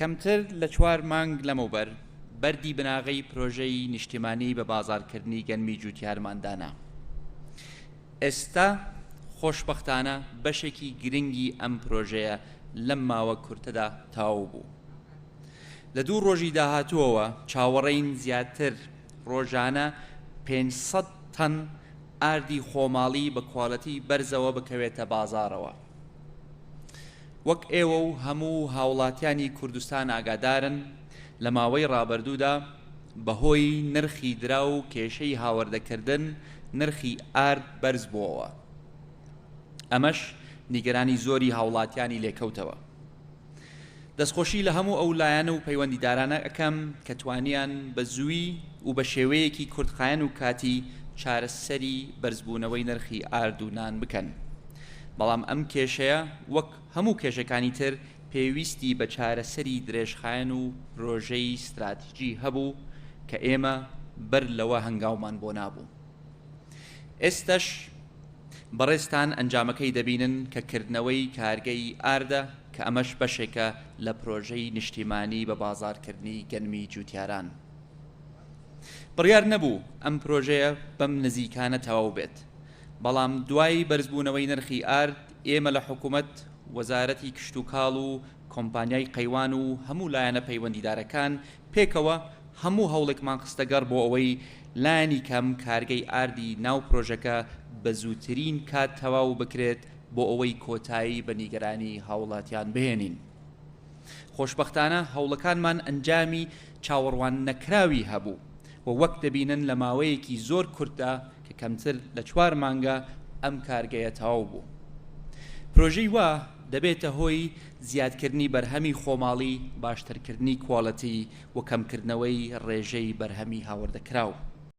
کەمتر لە 4 مانگ لەمەوبەر بەردی بناغەی پرۆژەی نیشتیمانی بە بازاڕکردنی گەنمی جوتیارماندانا. ئێستا خۆشبەختانە بەشێکی گرنگی ئەم پرۆژەیە لەم ماوە کورتەدا تەواو بوو. لە 2 ڕۆژی داهاتووەوە چاوەڕێین زیاتر ڕۆژانە 500 تەن ئاردی خۆماڵی بە کواڵەتی بەرزەوە بکەوێتە بازاڕەوە. وەک ئێوە و هەموو هاوڵاتیانی کوردستان ئاگادارن لە ماوەی ڕابردوودا بەهۆی نرخی درا و کێشەی هاوردەکردن نرخی ئارد بەرز بووەوە. ئەمەش نیگەرانی زۆری هاوڵاتیانی لێکەوتەوە. دەستخۆشی لە هەموو ئەو لایەنە و پەیوەندیدارانە ئەەکەم کە توانیان بە زووی و بە شێوەیەکی کورتخایەن و کاتی چارەسەری بەرزبوونەوەی نرخی ئارد و نان بکەن. بەڵام ئەم کێشەیە وەک هەموو کێشەکانی تر پێویستی بە چارەسەری درێژخایەن و ڕۆژەی استراتیجی هەبوو کە ئێمە بەر لەوە هەنگاومان بۆ نابوو. ئێستش بەڕێستان ئەنجامەکەی دەبینن کە کردنەوەی کارگەی ئاردە کە ئەمەش بەشێکە لە پرۆژەی نیشتیمانی بە بازاڕکردنی گەنمی جوتیاران. بڕیار نەبوو ئەم پرۆژەیە بەم نزیکانە تەواو بێت، بەڵام دوای بەرزبوونەوەی نرخی ئارد ئێمە لە حکوومەت، وەزارەتی کشت و کاڵ و کۆمپانیای قەیوان و هەموو لایەنە پەیوەندیدارەکان پێکەوە هەموو هەوڵێکمان خستەگەڕ بۆ ئەوەی لایەنی کەم کارگەی ئاردی ناو پرۆژەکە بە زووترین کات تەواو بکرێت بۆ ئەوەی کۆتایی بە نیگەرانی هاوڵاتیان بهێنین. خۆشبەختانە هەوڵەکانمان ئەنجامی چاوەڕوان نەکراوی هەبوو و وەک دەبینن لە ماوەیەکی زۆر کورتدا کە کەمتر لە 4 مانگە ئەم کارگەیە تەواو بوو. پرۆژەی وا دەبێتە هۆی زیادکردنی بەرهەمی خۆماڵی، باشترکردنی کواڵەتی و کەمکردنەوەی ڕێژەی بەرهەمی هاوردەکراو.